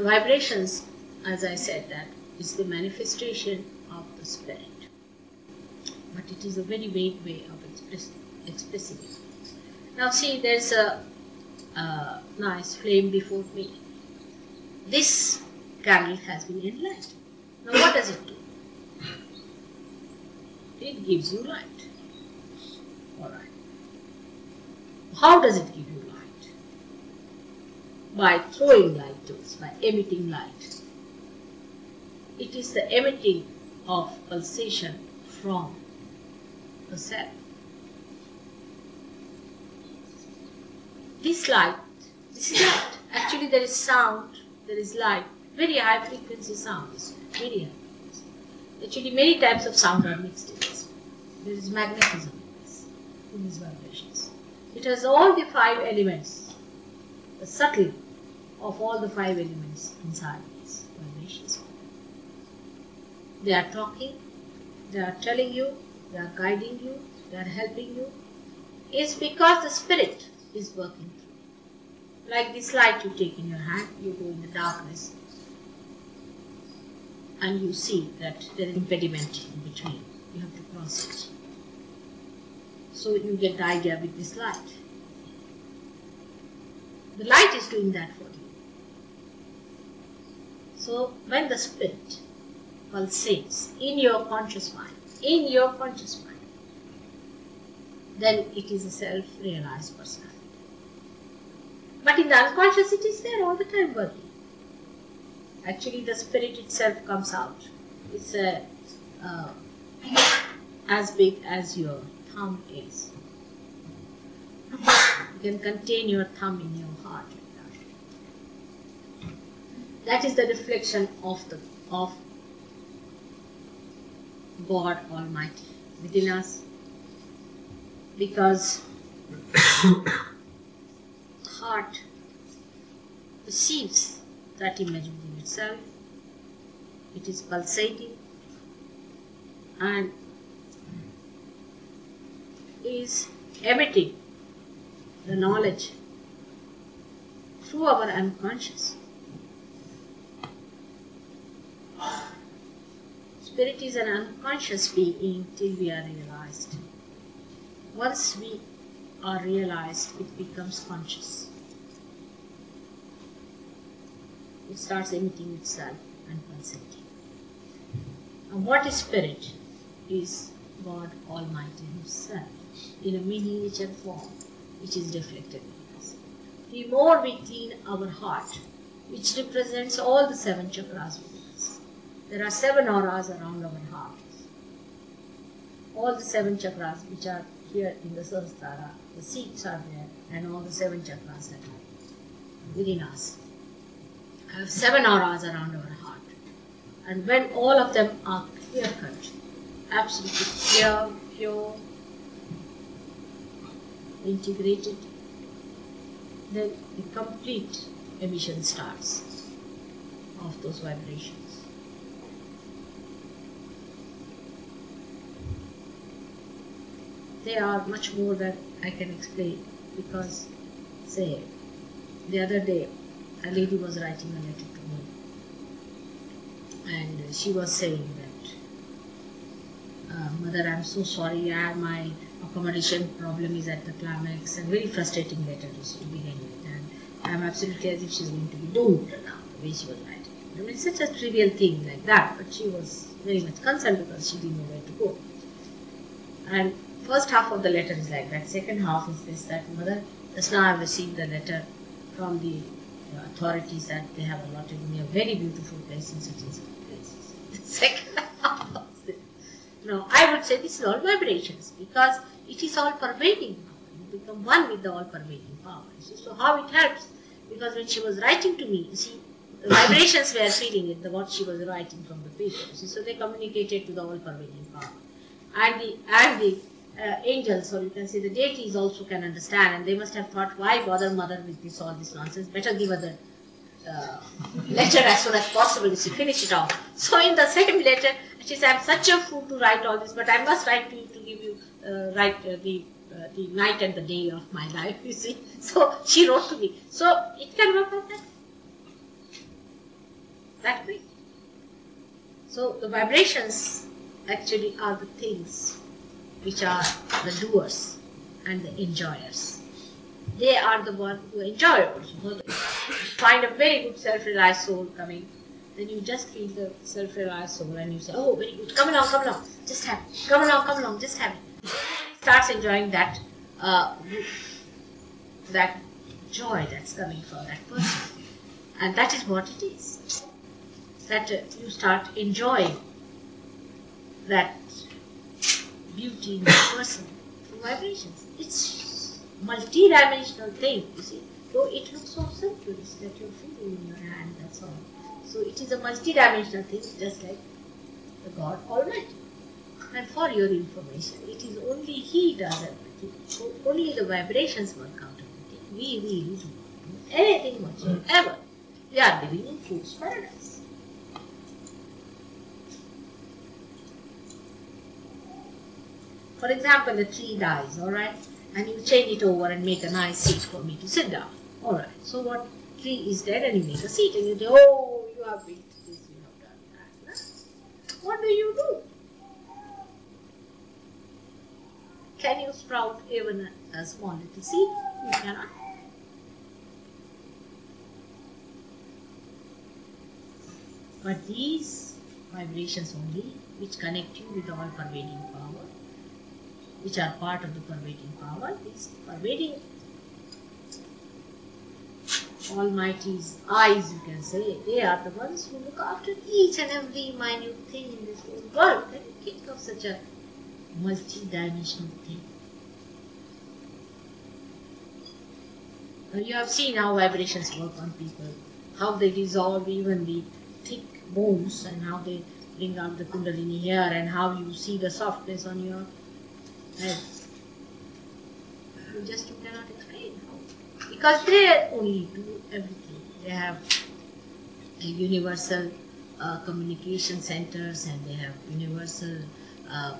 Vibrations, as I said, that is the manifestation of the spirit. But it is a very vague way of expressing it. Now see, there's a nice flame before me. This candle has been enlightened. Now what does it do? It gives you light. Alright. How does it give you light? By throwing light to us, by emitting light. It is the emitting of pulsation from the cell. This light, this is light. Actually there is sound, there is light, very high frequency sound, very high frequency. Actually many types of sound are mixed in this. There is magnetism in these vibrations. It has all the 5 elements, the subtle of all the 5 elements inside these vibrations. They are talking, they are telling you, they are guiding you, they are helping you. It's because the spirit is working through. Like this light you take in your hand, you go in the darkness and you see that there is an impediment in between. You have to cross it. So you get the idea with this light. The light is doing that for you. So when the spirit pulsates in your conscious mind, then it is a self-realized personality. But in the unconscious it is there all the time working. Actually the spirit itself comes out. It's as big as your thumb is. You can contain your thumb in your heart like that. That is the reflection of God Almighty within us, because heart perceives that image within itself. It is pulsating and is emitting the knowledge through our unconscious. Spirit is an unconscious being till we are realized. Once we are realized, it becomes conscious. It starts emitting itself and pulsating. And what is spirit? Is God Almighty Himself in a miniature form which is reflected in us. The more we clean our heart, which represents all the 7 chakras within us. There are 7 auras around our heart. All the 7 chakras which are here in the Sahasrara, the seats are there, and all the 7 chakras that are within us have 7 auras around our heart. And when all of them are clear-cut, absolutely clear, pure, integrated, then the complete emission starts of those vibrations. They are much more than I can explain, because, say, the other day a lady was writing a letter to me, and she was saying that, Mother, I'm so sorry, my accommodation problem is at the climax, and very frustrating letter to begin with, and I'm absolutely as if she's going to be doomed now, the way she was writing. I mean, it's such a trivial thing like that, but she was very much concerned because she didn't know where to go. And first half of the letter is like that, second half is this, that Mother, just now I've received a letter from the authorities that they have allotted me a very beautiful place in such and such places. The second half of this. Now, I would say this is all vibrations, because it is all pervading power. You become one with the all pervading power. So how it helps? Because when she was writing to me, you see, the vibrations were feeling it, what she was writing from the paper. So they communicated to the all pervading power. And the angels, or you can say the deities, also can understand, and they must have thought, why bother Mother with all this nonsense? Better give her the letter as soon as possible. She finish it off. So in the same letter, she said, I'm such a fool to write all this, but I must write to you to give you the night and the day of my life. You see, so she wrote to me. So it can work like that. that quick. So the vibrations actually are the things which are the doers and the enjoyers. They are the ones who enjoy it. You find a very good self-realized soul coming, then you just feel the self-realized soul and you say, oh, very good, come along, just have it. Come along, just have it. Starts enjoying that that joy that's coming from that person. And that is what it is. That you start enjoying that beauty in the person through vibrations. It's multi-dimensional thing, you see. Though it looks so simple, you see, that you're feeling in your hand, that's all. So it is a multi-dimensional thing, just like the God Almighty. And for your information, it is only He does everything. So only the vibrations work out everything. We really do not do anything whatsoever. We are living in fool's paradise. For example, a tree dies, alright, and you change it over and make a nice seat for me to sit down. Alright, so what tree is dead and you make a seat and you say, oh, you have built this, you have done that. What do you do? Can you sprout even a small little seed? You cannot. But these vibrations only, which connect you with all pervading power, which are part of the pervading power, these pervading Almighty's eyes, you can say, they are the ones who look after each and every minute thing in this whole world. Can you think of such a multi-dimensional thing? Now you have seen how vibrations work on people, how they dissolve even the thick bones and how they bring out the Kundalini here and how you see the softness on your head. You cannot explain how. Because they only do everything. They have a universal communication centers and they have universal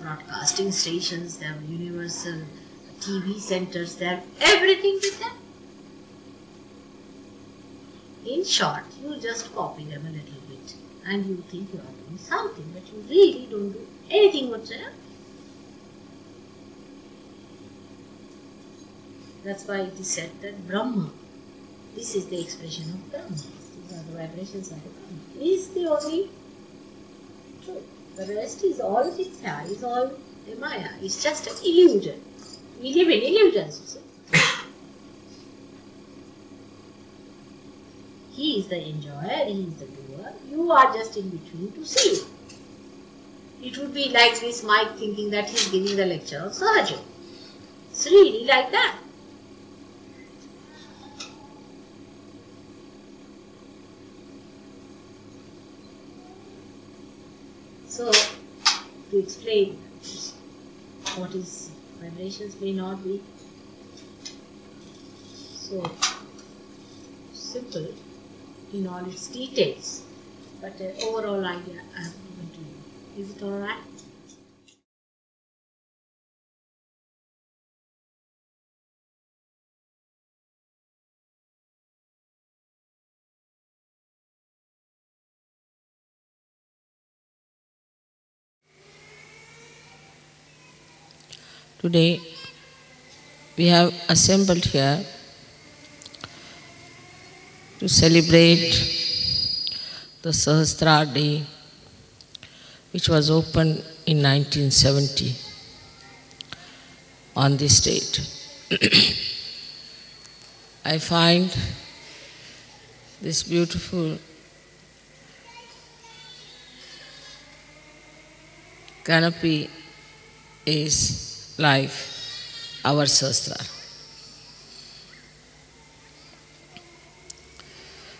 broadcasting stations, they have universal TV centers, they have everything with them. In short, you just copy them a little bit and you think you are doing something, but you really don't do anything whatsoever. That's why it is said that Brahma, this is the expression of Brahma. These are the vibrations of the Brahma. Is the only truth. The rest is all Mithya, is all Maya. It's just an illusion. We live in illusions, you see. He is the enjoyer, he is the doer. You are just in between to see. It would be like this Mike thinking that he is giving the lecture of Sahaja. It's really like that. So, to explain what is vibrations may not be so simple in all its details, but the overall idea I have given to you. Is it alright? Today we have assembled here to celebrate the Sahasrara Day, which was opened in 1970 on this date. I find this beautiful canopy is like our Sahasrara.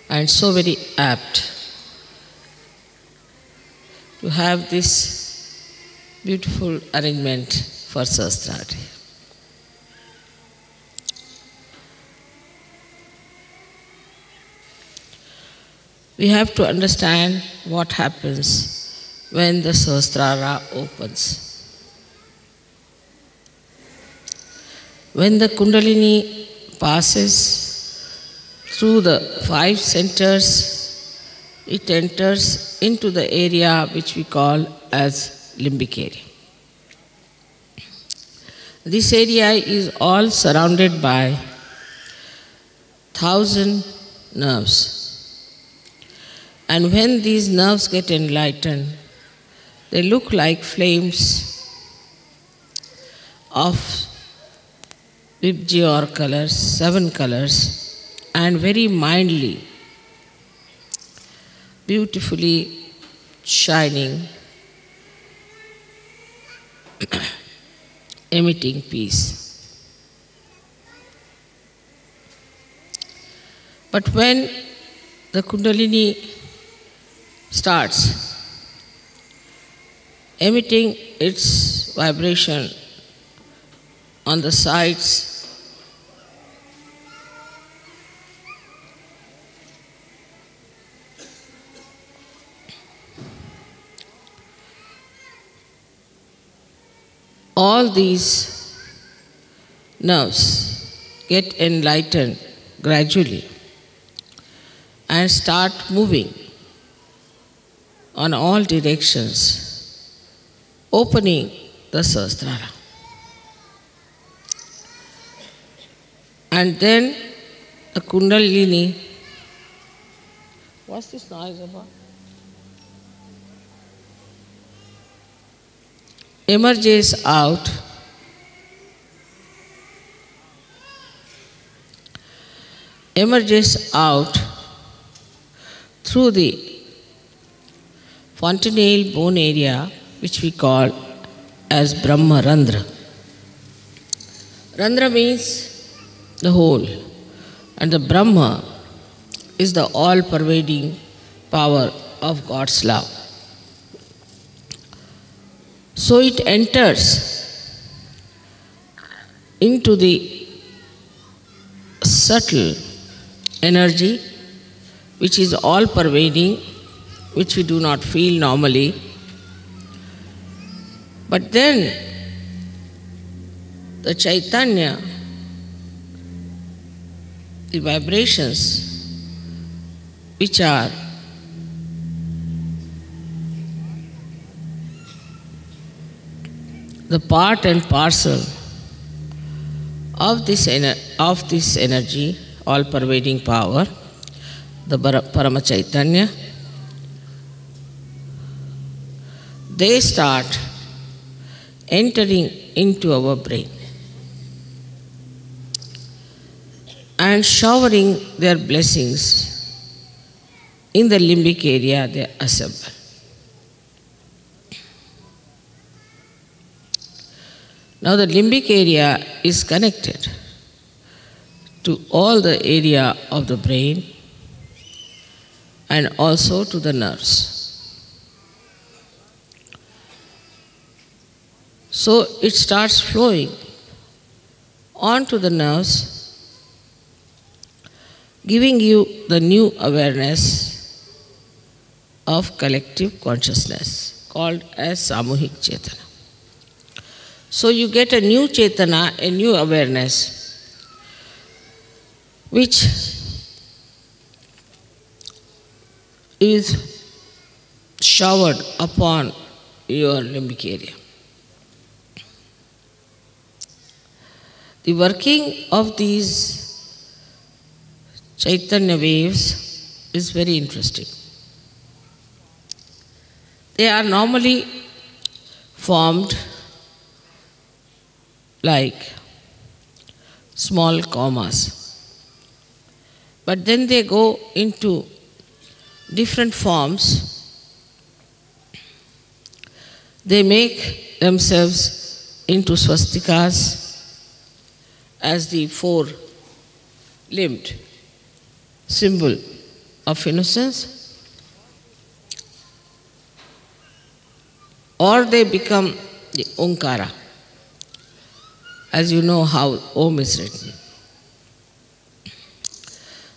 And so very apt to have this beautiful arrangement for Sahasrara Day. We have to understand what happens when the Sahasrara opens. When the Kundalini passes through the 5 centers it enters into the area which we call as limbic area. This area is all surrounded by 1,000 nerves. And when these nerves get enlightened, they look like flames of Vibracije colors, 7 colors, and very mildly, beautifully shining, emitting peace. But when the Kundalini starts emitting its vibration on the sides all these nerves get enlightened gradually and start moving on all directions, opening the Sahasrara. And then the Kundalini, what's this noise about? Emerges out through the fontanelle bone area, which we call as Brahma Randra. Randra means the whole, and the Brahma is the all-pervading power of God's love. So it enters into the subtle energy which is all-pervading, which we do not feel normally. But then the Chaitanya, the vibrations which are the part and parcel of this energy, all-pervading power, the Parama Chaitanya, they start entering into our brain and showering their blessings in the limbic area they assemble. Now the limbic area is connected to all the area of the brain and also to the nerves. So it starts flowing onto the nerves, giving you the new awareness of collective consciousness called as Samuhik Chetana. So you get a new Chetana, a new awareness, which is showered upon your limbic area. The working of these Chaitanya waves is very interesting. They are normally formed like small commas, but then they go into different forms. They make themselves into swastikas as the four-limbed symbol of innocence, or they become the Omkara, as you know how Om is written,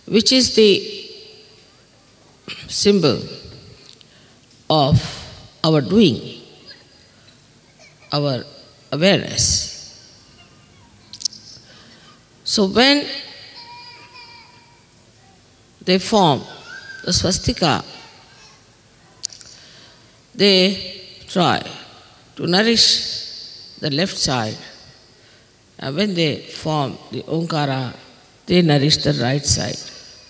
which is the symbol of our doing, our awareness. So when they form the swastika they try to nourish the left side. And when they form the Omkara, they nourish the right side.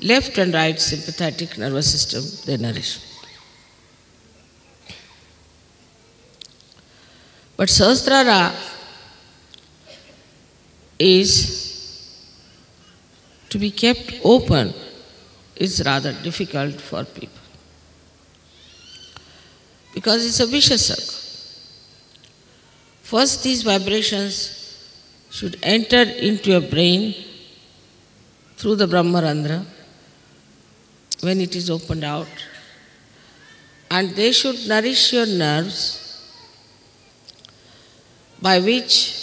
Left and right sympathetic nervous system, they nourish. But Sahasrara is to be kept open is rather difficult for people. Because it's a vicious circle. First, these vibrations should enter into your brain through the Brahmarandra when it is opened out, and they should nourish your nerves, by which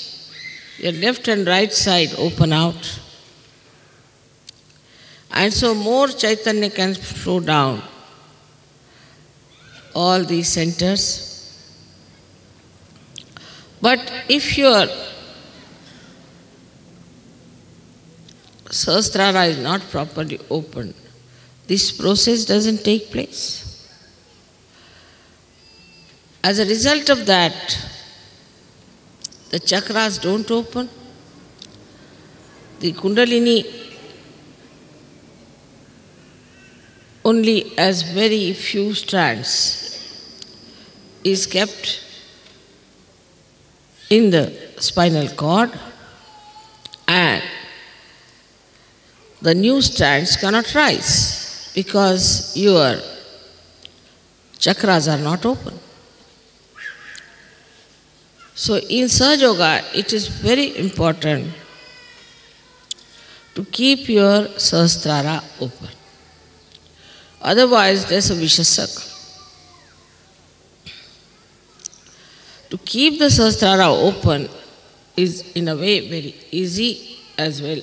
your left and right side open out, and so more Chaitanya can flow down all these centers. But if your Sahasrara is not properly opened, this process doesn't take place. As a result of that, the chakras don't open, the Kundalini only as very few strands is kept in the spinal cord, and the new strands cannot rise because your chakras are not open. So in Sahaja Yoga, it is very important to keep your Sahasrara open. Otherwise, there's a vicious circle. To keep the Sahasrara open is in a way very easy as well